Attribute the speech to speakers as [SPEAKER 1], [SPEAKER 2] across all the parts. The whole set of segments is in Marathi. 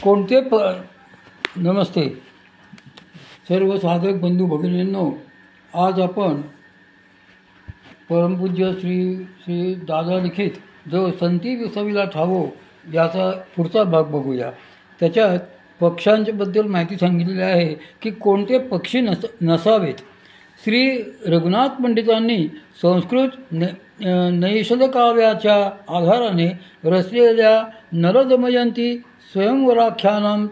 [SPEAKER 1] कोणते नमस्ते सर्व साधक बंधू भगिनींनो, आज आपण परमपूज्य श्री श्री दादा लिखित जो संती विसावीला ठावो याचा पुढचा भाग बघूया. त्याच्यात पक्ष्यांच्याबद्दल माहिती सांगितलेली आहे की कोणते पक्षी नसावेत. श्री रघुनाथ पंडितांनी संस्कृत नैषधकाव्याच्या आधाराने रचलेल्या नरदमयंती स्वयंवराख्यानाम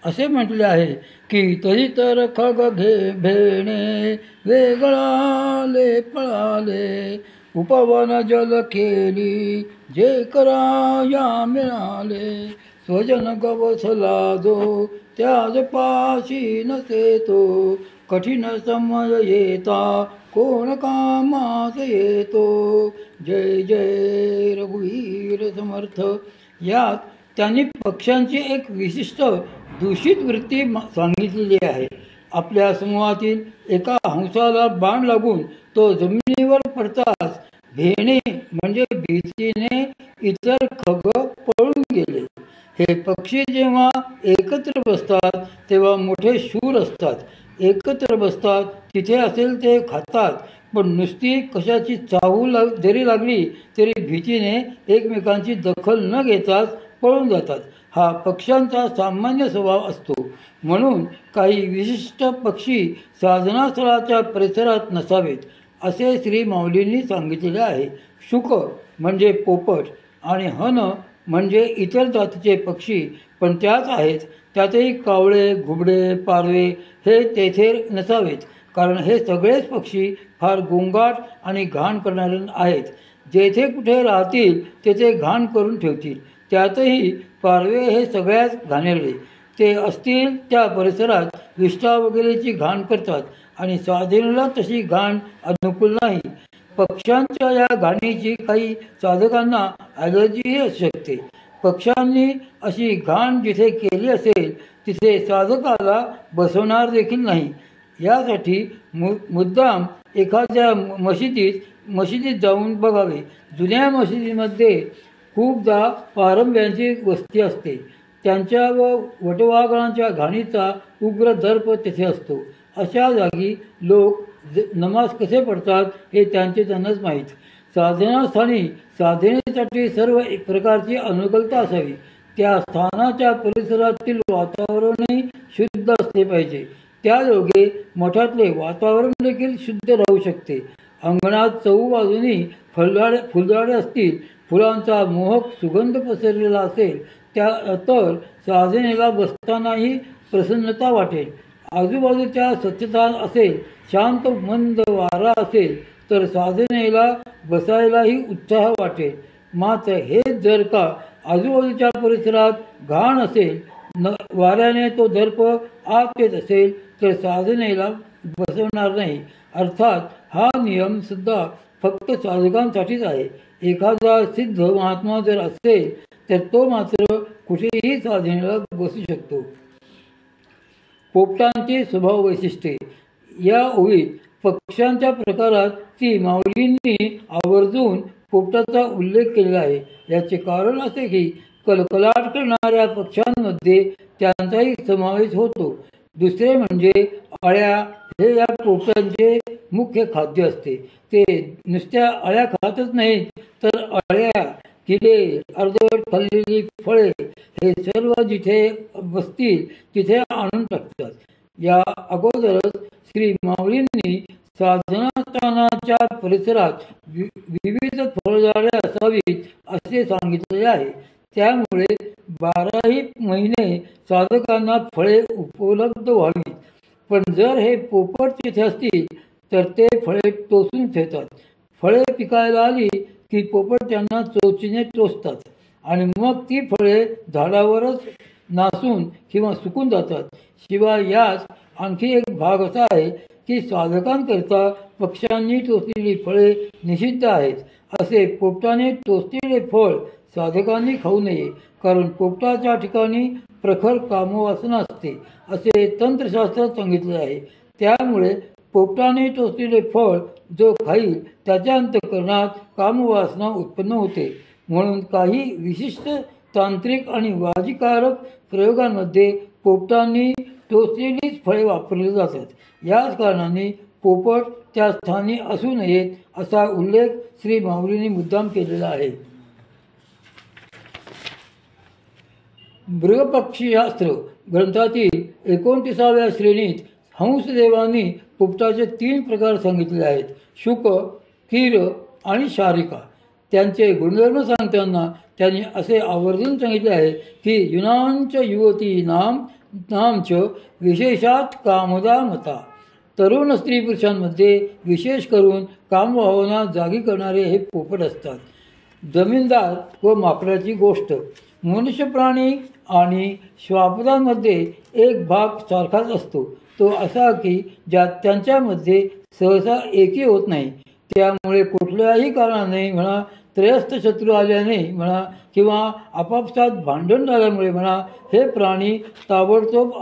[SPEAKER 1] असे म्हटले आहे की तरी तर खग घे भेणे वेगळाले पळाले उपवन जल केली जे कराया मिळाले स्वजन गवसला जो त्याज पाशी नसे तो कठीण समय येता कोण कामास येतो. जय जय रघुवीर समर्थ. यात त्यांनी पक्ष्यांची एक विशिष्ट दूषित वृत्ती सांगितलेली आहे. आपल्या समूहातील एका हंसाला बाण लागून तो जमिनीवर पडताच भेणे म्हणजे भीतीने इतर खग पळून गेले. हे पक्षी जेव्हा एकत्र बसतात तेव्हा मोठे शूर असतात. एकत्र बसतात तिथे असेल ते खातात, पण नुसती कशाची चाहूल जरी लागली तरी भीतीने एकमेकांची दखल न घेताच पळून जातात. हा पक्ष्यांचा सामान्य स्वभाव असतो. म्हणून काही विशिष्ट पक्षी साधनास्थळाच्या परिसरात नसावेत असे श्री माऊलींनी सांगितलेले आहे. शुक म्हणजे पोपट आणि हन म्हणजे इतर जातीचे पक्षी पण त्याच आहेत. त्यातही कावळे, घुबडे, पारवे हे तेथे नसावेत, कारण हे सगळेच पक्षी फार गोंगाट आणि घाण करणारे आहेत. जेथे कुठे राहतील तेथे घाण करून ठेवतील. त्यातही पारवे हे सगळ्यात घाणेरडे. ते असतील त्या परिसरात विष्ठा वगैरेची घाण करतात आणि साधनेला तशी घाण अनुकूल नाही. पक्ष्यांच्या या घाणीची काही साधकांना ॲलर्जीही असू शकते. पक्ष्यांनी अशी घाण जिथे केली असेल तिथे साधकाला बसवणार देखील नाही. यासाठी मुद्दाम एखाद्या मशिदीत जाऊन बघावे. जुन्या मशिदीमध्ये खूपदा पारंब्यांची वस्ती असते. त्यांच्या व वटवाघळांच्या घाणीचा उग्र दर्प तेथे असतो. अशा जागी लोक नमाज कसे पडतात हे त्यांनाच माहीत. साधनास्थानी साधनेसाठी सर्व एक प्रकारची अनुकूलता असावी. त्या स्थानाच्या परिसरातील वातावरणही शुद्ध असले पाहिजे. त्यायोगे मठातले वातावरण देखील शुद्ध राहू शकते. अंगणात चहूबाजूंनी फुलझाडे असतील, फुलांचा मोहक सुगंध पसरलेला असेल तर साधनेला बसतानाही प्रसन्नता वाटेल. आजूबाजूच्या स्वच्छता असेल, शांत मंद वारा असेल तर साधनेला बसायलाही उत्साह वाटेल. मात्र हेच जर का आजूबाजूच्या परिसरात घाण असेल, वाऱ्याने तो दर्प आत येत असेल तर साधनेला बसवणार नाही. अर्थात हा नियम सुद्धा फक्त साधकांसाठीच आहे. एखादा सिद्ध महात्मा जर असेल तर तो मात्र कुठेही साधनेला बसू शकतो. पोपटांची स्वभाव वैशिष्ट्ये. या ओळीत पक्ष्यांच्या प्रकारात ती माऊलींनी आवर्जून पोपटाचा उल्लेख केलेला आहे. याचे कारण असे की कलकलाट करणाऱ्या पक्ष्यांमध्ये त्यांचाही समावेश होतो. दुसरे म्हणजे अळ्या हे या पोपटांचे मुख्य खाद्य असते. ते नुसत्या अळ्या खातच नाहीत तर अळ्या, किडे, अर्धवट खाल्लेली फळे हे सर्व जिथे बसतील तिथे आणून टाकतात. या अगोदरच श्री माऊलींनी साधनास्थानाच्या परिसरात विविध फळझाडे असावीत असे सांगितलेले आहे. त्यामुळे 12ही महिने साधकांना फळे उपलब्ध व्हावीत. पण जर हे पोपट तिथे असतील तर ते फळे टोचून ठेवतात. फळे पिकायला आली की पोपट त्यांना चोचीने टोचतात आणि मग ती फळे झाडावरच नासून किंवा सुकून जातात. शिवाय यात आणखी एक भाग असा आहे की साधकांकरता पक्ष्यांनी टोचलेली फळे निषिद्ध आहेत. असे पोपटाने टोचलेले फळ साधकांनी खाऊ नये, कारण पोपटाच्या ठिकाणी प्रखर कामवासना असते असे तंत्रशास्त्रात सांगितले आहे. त्यामुळे पोपटाने टोचलेले फळ जो खाईल त्याच्या अंतःकरणात कामवासना उत्पन्न होते. म्हणून काही विशिष्ट तांत्रिक आणि वाजिकारक प्रयोगांमध्ये पोपटांनी टोचलेलीच फळे वापरली जातात. याच कारणाने पोपट त्या स्थानी असू नयेत असा उल्लेख श्री माऊलींनी मुद्दाम केलेला आहे. मृगपक्षीशास्त्र ग्रंथातील 29व्या श्रेणीत हंसदेवांनी पोपटाचे 3 प्रकार सांगितले आहेत: शुक, कीर आणि शारिका. त्यांचे गुणधर्म सांगताना त्यांनी असे आवर्जून सांगितले आहे की युनांच युवती नामच विशेषात कामदा मता. तरुण स्त्री पुरुषांमध्ये विशेष करून कामभावना जागी करणारे हे पोपट असतात. जमीनदार व माकडाची गोष्ट. मनुष्य प्राणी आणि श्वापदांमध्ये एक भाग सारखाच असतो, तो असा की ज्यात त्यांच्यामध्ये सहसा एकी होत नाही. त्यामुळे कुठल्याही कारणाने म्हणा, त्रयस्थ शत्रू आल्याने म्हणा किंवा आपापसात भांडण झाल्यामुळे म्हणा, हे प्राणी ताबडतोब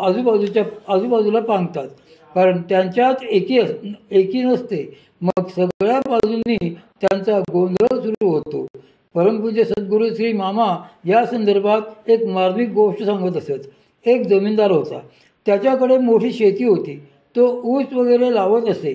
[SPEAKER 1] आजूबाजूला पांगतात, कारण त्यांच्यात एकी नसते. मग सगळ्या बाजूंनी त्यांचा गोंधळ सुरू होतो. परमपूज्य सद्गुरू श्री मामा या संदर्भात एक मार्मिक गोष्ट सांगत असत. एक जमीनदार होता. त्याच्याकडे मोठी शेती होती. तो ऊस वगैरे लावत असे.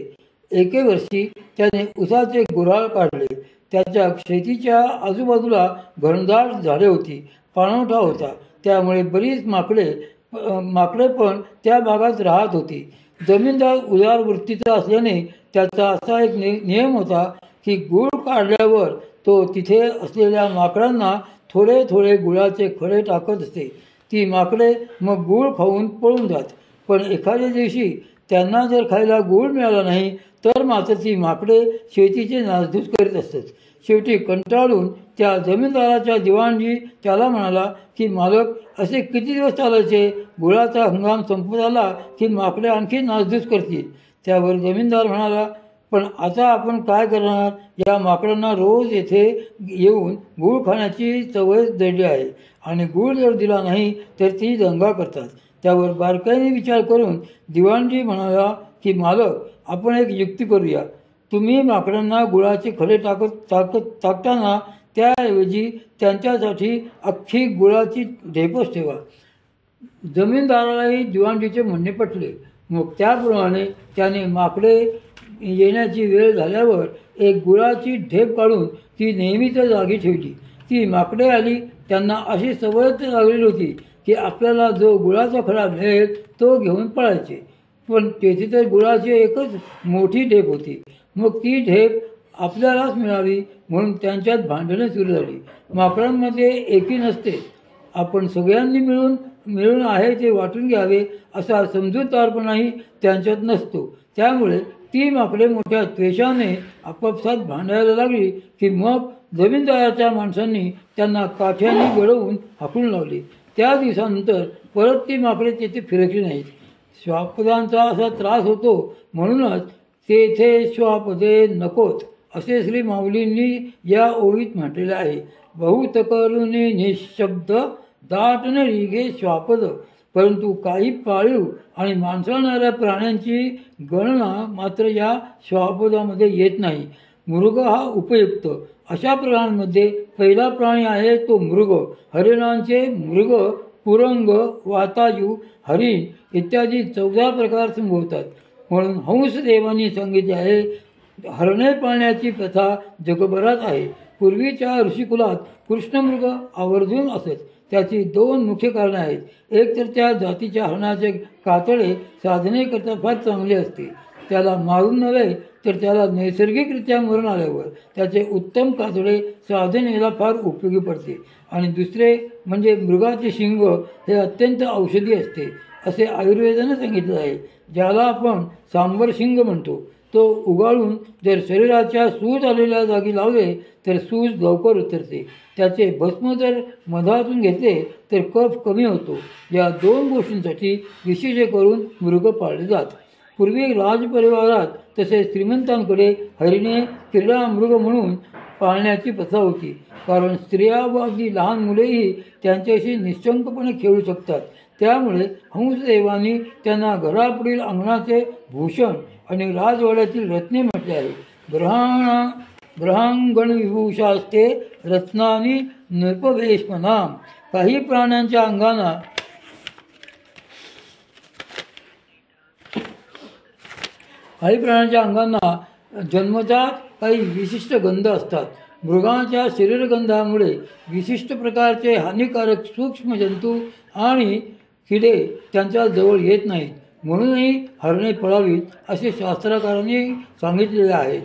[SPEAKER 1] एके वर्षी त्याने ऊसाचे गुऱ्हाळ काढले. त्याच्या शेतीच्या आजूबाजूला घनदाट झाडे होती. पाणवठा होता. त्यामुळे बरीच माकडे पण त्या भागात राहत होती. जमीनदार उदार वृत्तीचा असल्याने त्याचा असा एक नियम होता की गूळ काढल्यावर तो तिथे असलेल्या माकडांना थोडे थोडे गुळाचे खडे टाकत असे. ती माकडे मग गूळ खाऊन पळून जात. पण एखाद्या दिवशी त्यांना जर खायला गूळ मिळाला नाही तर मात्र ती माकडे शेतीची नासधूस करीत असत. शेवटी कंटाळून त्या जमीनदाराच्या दिवाणजी त्याला म्हणाला की मालक, असे किती दिवस चालायचे? गुळाचा हंगाम संपत आला की माकडे आणखी नासधूस करतील. त्यावर जमीनदार म्हणाला, पण आता आपण काय करणार? या माकडांना रोज येथे येऊन गूळ खाण्याची सवय जडली आहे आणि गूळ जर दिला नाही तर ती दंगा करतात. त्यावर बारकाईने विचार करून दिवाणजी म्हणाला की मालक, आपण एक युक्ती करूया. तुम्ही माकडांना गुळाचे खडे टाकताना त्याऐवजी त्यांच्यासाठी अख्खी गुळाची ढेपच ठेवा. जमीनदारालाही दिवाणजीचे म्हणणे पटले. मग त्याप्रमाणे त्याने माकडे येण्याची वेळ झाल्यावर एक गुळाची ढेप काढून ती नेहमीच्या जागी ठेवली. ती माकडे आली. त्यांना अशी सवयच लागलेली होती की आपल्याला जो गुळाचा खडा मिळेल तो घेऊन पळायचे. पण तेथे तर गुळाची एकच मोठी ढेप होती. मग ती ढेप आपल्यालाच मिळावी म्हणून त्यांच्यात भांडणे सुरू झाली. माकडांमध्ये एकी नसते. आपण सगळ्यांनी मिळून आहे ते वाटून घ्यावे असा समजूतदारपणाही त्यांच्यात नसतो. त्यामुळे ती माकडे मोठ्या द्वेषाने आपापसात भांडायला लागली की मग जमीनदाराच्या माणसांनी त्यांना काठ्याने गळवून हाकलून लावले. त्या दिवसानंतर परत ती माकडे तेथे फिरकली नाहीत. श्वापदांचा असा त्रास होतो म्हणूनच तेथे श्वापदे नकोत असे श्री माऊलींनी या ओळीत म्हटलेले आहे. बहुत करुणे निशब्द दाटन रिगे श्वापद. परंतु काही पाळीव आणि मांसाळणाऱ्या प्राण्यांची गणना मात्र या श्वापदामध्ये येत नाही. मृग हा उपयुक्त. अशा प्राण्यांमध्ये पहिला प्राणी आहे तो मृग. हरिणांचे मृग, कुरंग, वातायू, हरिण इत्यादी 14 प्रकार संभवतात. म्हणून हंसदेवांनी सांगितले आहे, हरणे पाळण्याची प्रथा जगभरात आहे. पूर्वीच्या ऋषिकुलात कृष्णमृग आवर्जून असत. त्याची 2 मुख्य कारणे आहेत. एक तर त्या जातीच्या हरणाचे कातडे साधनेकरता फार चांगले असते. त्याला मारून नव्हे तर त्याला नैसर्गिकरित्या मरण आल्यावर त्याचे उत्तम कातडे साधनेला फार उपयोगी पडते. आणि दुसरे म्हणजे मृगाचे शिंग हे अत्यंत औषधी असते असे आयुर्वेदाने सांगितले आहे. ज्याला आपण सांबर शिंग म्हणतो. तो उगाळून जर शरीराच्या सूज आलेल्या जागी लावले तर सूज लवकर उतरते. त्याचे भस्म जर मधातून घेतले तर कफ कमी होतो. या 2 गोष्टींसाठी विशेष करून मृग पाळले जात. पूर्वी राजपरिवारात तसेच श्रीमंतांकडे हरिणे क्रीडा मृग म्हणून पाळण्याची प्रथा होती. कारण स्त्रिया व अगदी लहान मुलेही त्यांच्याशी निश्चंकपणे खेळू शकतात. त्यामुळे हंसदेवांनी त्यांना घरापुढील अंगणाचे भूषण आणि राजवाड्यातील रत्ने म्हटले आहे. ग्रहांगण विभूषास्ते रत्नानी नृपवेशमनाम. काही प्राण्यांच्या अंगांना जन्मजात काही विशिष्ट गंध असतात. मृगांच्या शरीरगंधामुळे विशिष्ट प्रकारचे हानिकारक सूक्ष्म जंतू आणि किडे त्यांच्या जवळ येत नाहीत. म्हणूनही हरणे पळावीत असे शास्त्रकारांनी सांगितलेले आहेत.